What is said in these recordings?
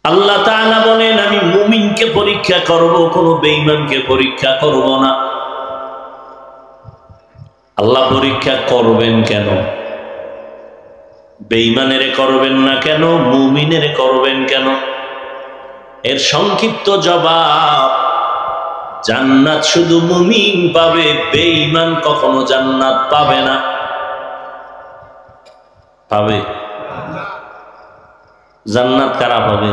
আল্লাহ তাআলা বলেন আমি মুমিনকে পরীক্ষা করব, কোন বেঈমানকে পরীক্ষা করব না। আল্লাহ পরীক্ষা করবেন কেন? বেঈমানের করবেন না কেন? মুমিনের করবেন কেন? এর সংক্ষিপ্ত জবাব, জান্নাত শুধু মুমিন পাবে, বেঈমান কখনো জান্নাত পাবে না। পাবে? জান্নাত কারা পাবে?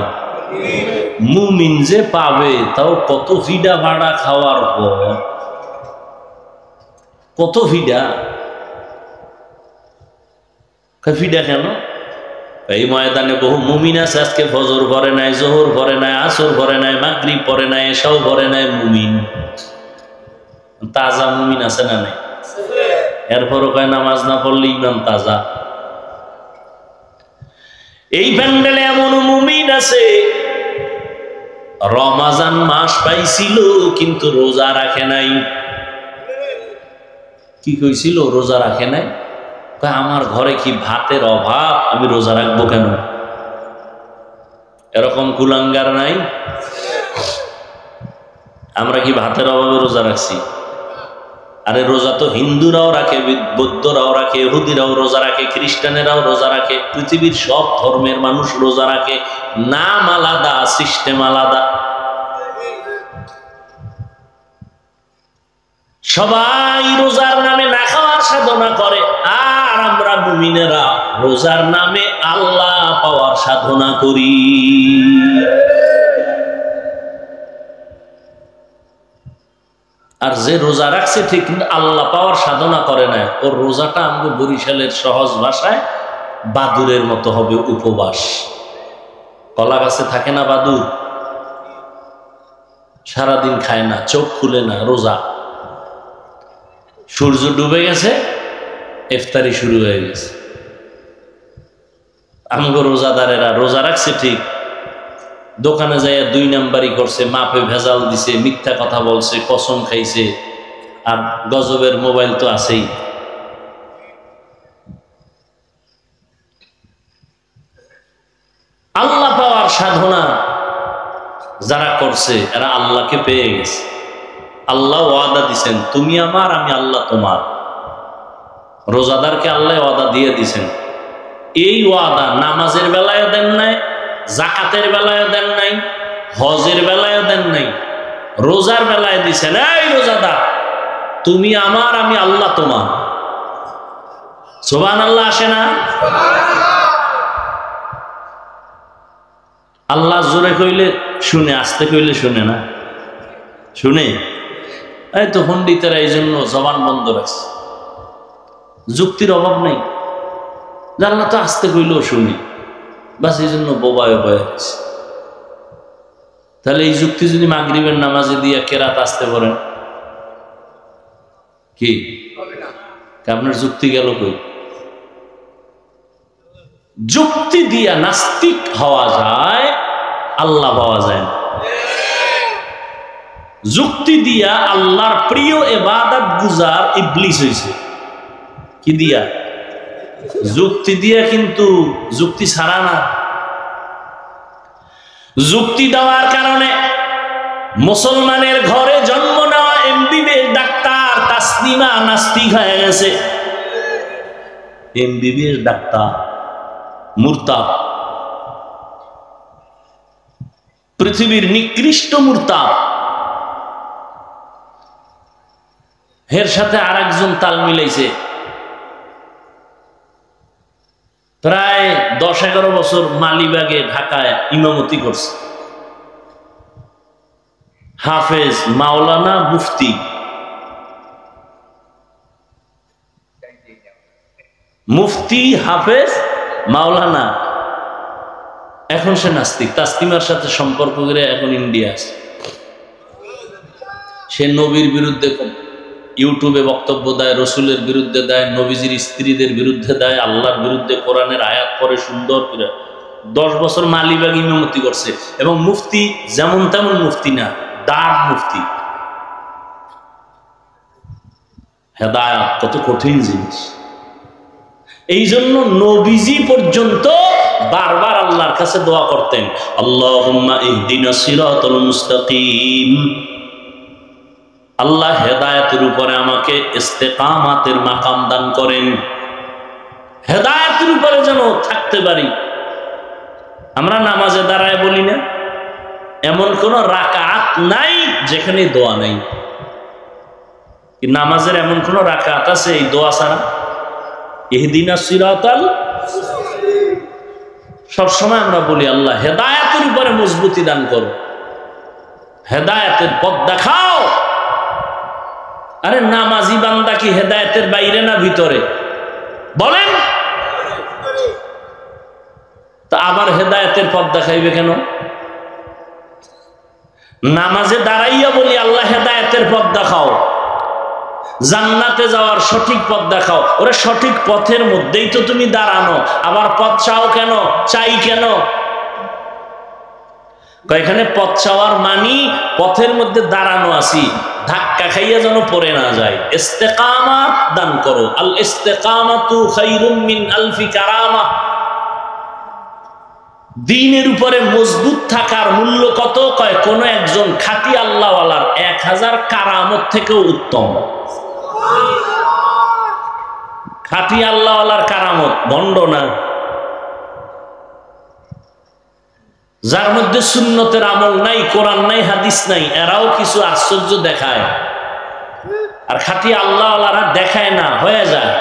মুমিন যে পাবে, তাও কত ফিডা ভাড়া খাওয়ার পর, কত ফিডা। ফিডা কেন? এই ময়দানে বহু মুমিন আছে আজকে ফজর পড়ে নাই, জোহর পড়ে নাই, আসর পড়ে নাই, মাগরিব পড়ে নাই, এশাও পড়ে নাই, মুমিন তাজা মুমিন আছে না নাই? এরপরও কয় নামাজ না পড়লে ইমান তাজা। এই প্যান্ডেলে এমন মুমিন আছে রমাজান মাস পাইছিল কিন্তু রোজা রাখে নাই। কি কইছিল? রোজা রাখে নাই। আমার ঘরে কি ভাতের অভাব, আমি রোজা রাখবো কেন? এরকম কুলাঙ্গার নাই? আমরা কি ভাতের অভাবে রোজা রাখছি? আরে রোজা তো হিন্দুরাও রাখে, বৌদ্ধরাও রাখে, ইহুদিরাও রোজা রাখে, খ্রিস্টানেরাও রোজা রাখে, পৃথিবীর সব ধর্মের মানুষ রোজা রাখে। নাম আলাদা, সিস্টেম আলাদা। সবাই রোজার নামে না খাওয়ার সাধনা করে, আর আমরা মুমিনেরা রোজার নামে আল্লাহ পাওয়ার সাধনা করি। আর যে রোজা রাখছে ঠিক আল্লাহ পাওয়ার সাধনা করে না, ওর রোজাটা আমাদের বরিশালের সহজ ভাষায় বাদুরের মতো হবে, উপবাস। কলা গাছে থাকে না বাদুর, সারাদিন খায় না, চোখ খুলে না, রোজা। সূর্য ডুবে গেছে, ইফতারি শুরু হয়ে গেছে। আমগো রোজাদারেরা রোজা রাখছে ঠিক, দোকানে যাইয়া 2 নাম্বারি করছে, মাপে ভেজাল দিছে, মিথ্যা কথা বলছে, কসম খাইছে, আর গজবের মোবাইল তো আছেই। আল্লাহ পাওয়ার সাধনা যারা করছে এরা আল্লাহকে পেয়ে গেছে। আল্লাহ ওয়াদা দিছেন, তুমি আমার, আমি আল্লাহ তোমার। রোজাদারকে আল্লাহ ওয়াদা দিয়ে দিছেন। এই ওয়াদা নামাজের বেলায় দেন নাই, জাকাতের বেলায় দেন নাই, হজের বেলায় দেন নাই, রোজার বেলায় দিছেন। এই রোজাদার, তুমি আমার, আমি আল্লাহ তোমার। সুবহানাল্লাহ আসে না? আল্লাহ জোরে কইলে শুনে, আস্তে কইলে শুনে না। শুনে? এই তো পণ্ডিতেরা এই জন্য জবান বন্ধ রাখছে, যুক্তির অভাব নেই। আল্লাহ তো আস্তে কইলেও শুনি, বাস এই জন্য বোবায় বয়ে গেছে। তাহলে এই যুক্তি যদি মাগরিবের নামাজে দিয়ে কেরাত আসতে পারেন, কি আপনার যুক্তি গেল কই? যুক্তি দিয়া নাস্তিক হওয়া যায়, আল্লাহ পাওয়া যায় না। যুক্তি দিয়া আল্লাহর প্রিয় ইবাদত গুজার ইবলিস হইছে। কি দিয়া? যুক্তি দিয়া, কিন্তু যুক্তি ছাড়া না। যুক্তি দেওয়ার কারণে মুসলমানের ঘরে জন্ম নেওয়া এমবিবিএস ডাক্তার তাসলিমা নাস্তিক হয়ে গেছে। এমবিবিএস ডাক্তার মুরতাদ, পৃথিবীর নিকৃষ্ট মুরতাদ। এর সাথে আরেকজন তাল মিলাইছে, প্রায় 10-11 বছর মালিবাগে ঢাকায় ইমামতি করছে। হাফেজ মাওলানা মুফতি, মুফতি হাফেজ মাওলানা। এখন সে নাস্তিক, তাসলিমার সাথে সম্পর্ক করে এখন ইন্ডিয়া আছে। সে নবীর বিরুদ্ধে ইউটিউবে বক্তব্য দেয়, রসুলের বিরুদ্ধে দেয়, নবীজির স্ত্রীদের বিরুদ্ধে দেয়, আল্লাহর বিরুদ্ধে কোরআনের আয়াত পড়ে সুন্দর করে। 10 বছর মালিবাগ ইমামতি করছে, এবং মুফতি যেমন তেমন মুফতি না, দাঁড় মুফতি। হেদায়াত কত কঠিন জিনিস। এই জন্য নবীজি পর্যন্ত বারবার আল্লাহর কাছে দোয়া করতেন, আল্লাহুম্মা ইহদিনাস সিরাতাল মুস্তাকিম, আল্লাহ হেদায়েতের উপরে আমাকে ইস্তেকামাতের মাকাম দান করেন, হেদায়েতের উপরে যেন থাকতে পারি। আমরা নামাজে দাঁড়ায় বলি না, এমন কোন রাকাত নাই যেখানে দোয়া নাই। নামাজের এমন কোন রাকাত আছে এই দোয়া ছাড়া? ইহদিনাস সিরাতাল, সবসময় আমরা বলি আল্লাহ হেদায়েতের উপরে মজবুতি দান করো, হেদায়েতের পথ দেখাও। আরে নামাজি বান্দা কি হেদায়েতের বাইরে না ভিতরে? বলেন। তা আবার হেদায়েতের পথ দেখাইবে কেন? নামাজে দাঁড়াইয়া বলি আল্লাহ হেদায়েতের পথ দেখাও, জান্নাতে যাওয়ার সঠিক পথ দেখাও। ওরে সঠিক পথের মধ্যেই তো তুমি দাঁড়ানো, আবার পথ চাও কেন? চাই কেন? এখানে পথ চাওয়ার মানি পথের মধ্যে দাঁড়ানো আছি, ধাক্কা খাইয়া যেন পড়ে না যায়। ইস্তেকামাত দান করো। আল ইস্তেকামাতু খায়রুম মিন আলফি কারামা। দ্বীনের উপরে মজবুত থাকার মূল্য কত? কয় কোন একজন খাঁটি আল্লাহওয়ালার 1000 কারামত থেকেও উত্তম। খাঁটি আল্লাহওয়ালার কারামত, ভণ্ড না। যার মধ্যে সুন্নতের আমল নাই, কোরআন নাই, হাদিস নাই, এরাও কিছু আশ্চর্য দেখায়। আর খাঁটি আল্লাহওয়ালারা দেখায় না, হয়ে যায়।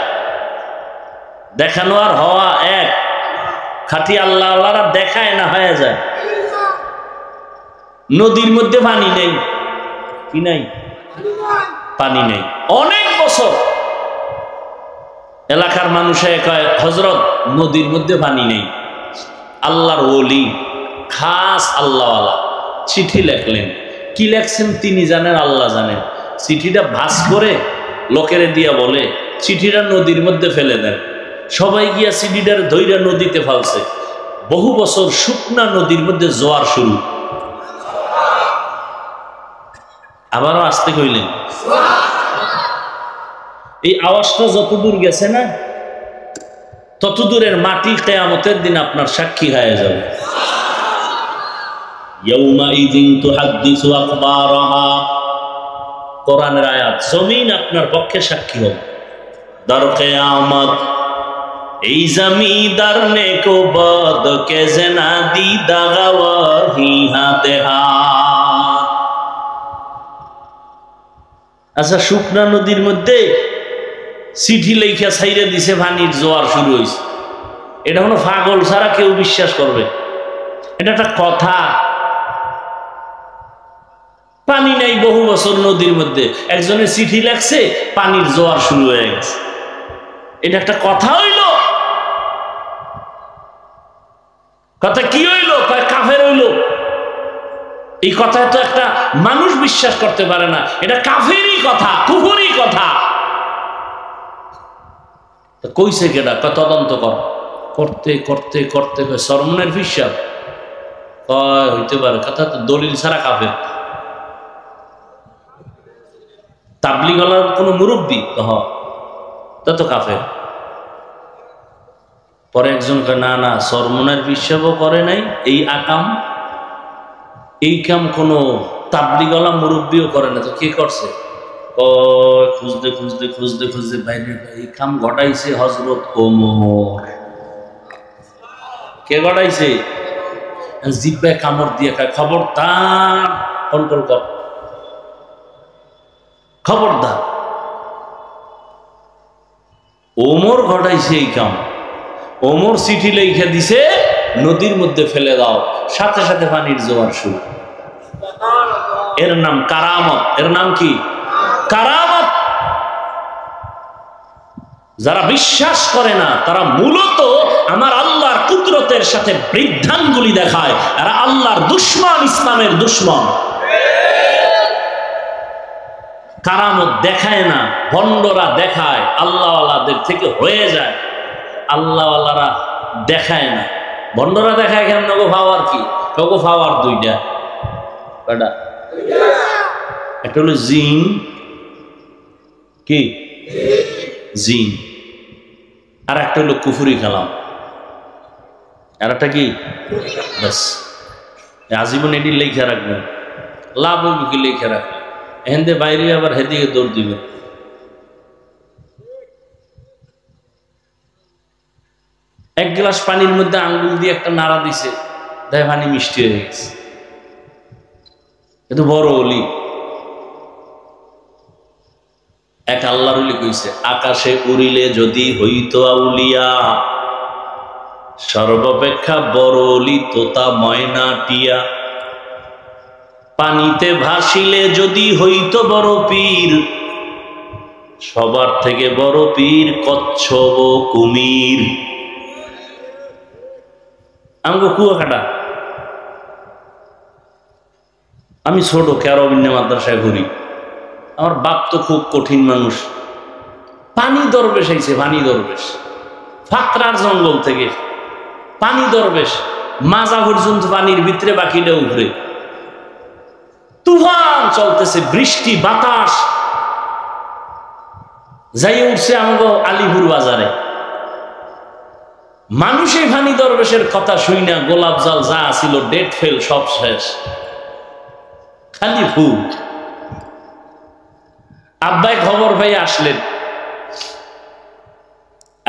দেখানো আর হওয়া এক। খাঁটি আল্লাহওয়ালারা দেখায় না, হয়ে যায়। নদীর মধ্যে পানি নেই, কি নাই? পানি নেই। অনেক বছর এলাকার মানুষে কয় হযরত নদীর মধ্যে পানি নেই। আল্লাহর ওলি, খাস আল্লাহওয়ালা চিঠি লেখলেন। কি লেখছেন তিনি জানেন, আল্লাহ জানেন। চিঠিটা ভাঁজ করে লোকেরে দিয়া বলে চিঠিটা নদীর মধ্যে ফেলে দেন। সবাই গিয়া চিঠিটার ধইরা নদীতে ফেলছে। বহু বছর শুকনা নদীর মধ্যে জোয়ার শুরু। আবারও আসতে কইলেন। এই আওয়াজটা যতদূর গেছে না, ততদূরের মাটি কিয়ামতের দিন আপনার সাক্ষী হয়ে যাবে। ইয়াউমাইযিন তুহাদ্দিসু আখবারাহা, কোরআনের আয়াত। জমিন আপনার পক্ষে সাক্ষী হবে। দার কিয়ামত এই জমিদার নে কো বদ কে জনা দি দাগাওয়াহি হাতে হাত। আচ্ছা, শুকনা নদীর মধ্যে চিঠি লেখা ছাইরে দিছে, পানির জোয়ার শুরু হয়েছে। এটা কোনো পাগল ছাড়া কেউ বিশ্বাস করবে? এটা একটা কথা? পানি নাই বহু বছর নদীর মধ্যে, একজনের চিঠি লেখছে, পানির জোয়ার শুরু হয়ে গেছে। এটা একটা কথা হইল? কথা কি হইল? কাফের হইল। এই কথায় তো একটা মানুষ বিশ্বাস করতে পারে না। এটা কাফেরই কথা, কুফরি কথা। কইছে কেডা? তদন্ত কর। করতে করতে করতে সরমনের হিসাব হইতে পারে। কথা তো দলিল ছাড়া কাফের। তাবলিগওয়ালার কোনো মুরব্বী তা তো কাফের। পরে একজন না না, সরমনের হিসাবও করে নাই এই আকাম, এই কাম কোনো তাবলিগওয়ালা মুরব্বীও করে না। তো কে করছে? খুঁজতে খুঁজতে খুঁজতে খুঁজতে বাইরে এই কাম ঘটাইছে হযরত ওমর। কে ঘটাইছে? জিব্বায় কামড় দিয়ে খায়, খবরদার, কন্ট্রোল কর, খবরদার। ওমর ঘটাইছে এই কাম। ওমর চিঠি লেখা দিছে, নদীর মধ্যে ফেলে দাও, সাথে সাথে পানির জোয়ার শুরু। এর নাম কারামত। এর নাম কি? কারামত। যারা বিশ্বাস করে না তারা মূলত আমার আল্লাহর কুদরতের সাথে বৃদ্ধাঙ্গুলি দেখায়। এরা আল্লাহর দুশমন, ইসলামের দুশমন। কারামত দেখায় না, ভণ্ডরা দেখায়। আল্লাহওয়ালাদের থেকে হয়ে যায়, আল্লাহওয়ালারা দেখায় না। ভণ্ডরা দেখায় কেমন গো? পাওয়ার কি? কাউকে পাওয়ার দুইটা। কয়টা? একটা হলো জিন, কি জিন, আর একটা হলো কুফুরি কালাম, আর একটা কি ব্যাস আজীবন এটি লেখা রাখবেন, লাভ হইব কি লেখা রাখবেন, এখান থেকে বাইরে আবার হেদিকে দৌড় দিবেন। এক গ্লাস পানির মধ্যে আঙ্গুল দিয়ে একটা নাড়া দিছে, দেখ পানি মিষ্টি হয়ে গেছে। কিন্তু বড় অলি, এক আল্লাহর ওলি কইছে, আকাশে উড়িলে যদি হইতো আউলিয়া, সর্বাপেক্ষা বড় অলি তোতা ময়না টিয়া। পানিতে ভাসিলে যদি হইতো বড় পীর, সবার থেকে বড় পীর কচ্ছপ কুমির। আমাকে কুয়াকাটা, আমি ছোট কেরবিন্যা মাদ্রাসায় ঘুরি, আমার বাপ তো খুব কঠিন মানুষ, পানি দরবেশ আইছে, পানি দরবেশ ফাকরার জঙ্গল থেকে, পানি দরবেশ মাজা পর্যন্ত পানির ভিতরে, বাকিটা উপরে, তুফান চলতেছে, বৃষ্টি বাতাস, যাই উঠছে আমাকে আলিপুর বাজারে। মানুষে পানি দরবেশের কথা শুই না, গোলাপ জল যা ছিল ডেট ফেল সব শেষ, খালি ফুল। আব্বাই খবর পাই আসলেন,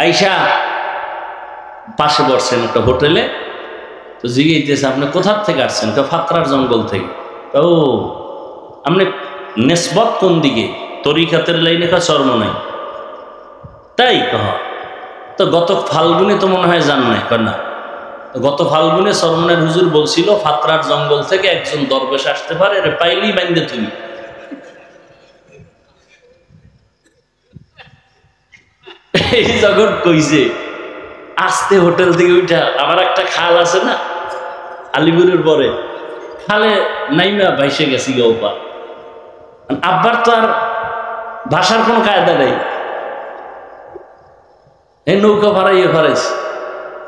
আইসা পাশে বসছেন একটা হোটেলে, তো জিজ্ঞেস আপনি কোথার থেকে আসছেন? ফাকরার জঙ্গল থেকে। ও আপনি নেসবত কোন দিকে? তরিকাতের লাইনে চর্ম নাই তাই কহ, তো গত ফাল্গুনে তো মনে হয় জান নাই না, গত ফাল্গুনে সরমনের হুজুর বলছিল ফাকরার জঙ্গল থেকে একজন দরবেশ আসতে পারে, রে পাইলেই বাইন্দে তুমি। এই জগৎ কইছে, আসতে হোটেল থেকে উঠা আবার একটা খাল আছে না আলিপুরের পরে, খালে নাইমা ভাইসে গেছি গৌপা। আব্বার তো আর ভাষার কোনো কায়দা নেই, এই নৌকা ভাড়াইয়ে ভাড়াইছে,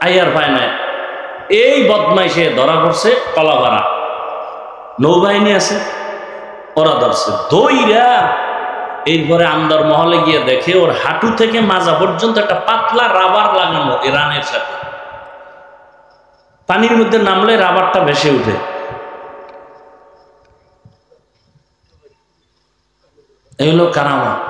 আইয়ার পায় না, এই বদমাইশে ধরা পড়ছে কলাপাড়া, নৌবাহিনী আছে ওরা ধরছে দইরা। এরপরে আমদার মহলে গিয়ে দেখে ওর হাঁটু থেকে মাজা পর্যন্ত একটা পাতলা রাবার লাগানো ইরানের সাথে, পানির মধ্যে নামলে রাবারটা ভেসে উঠে। এই হলো কারামত।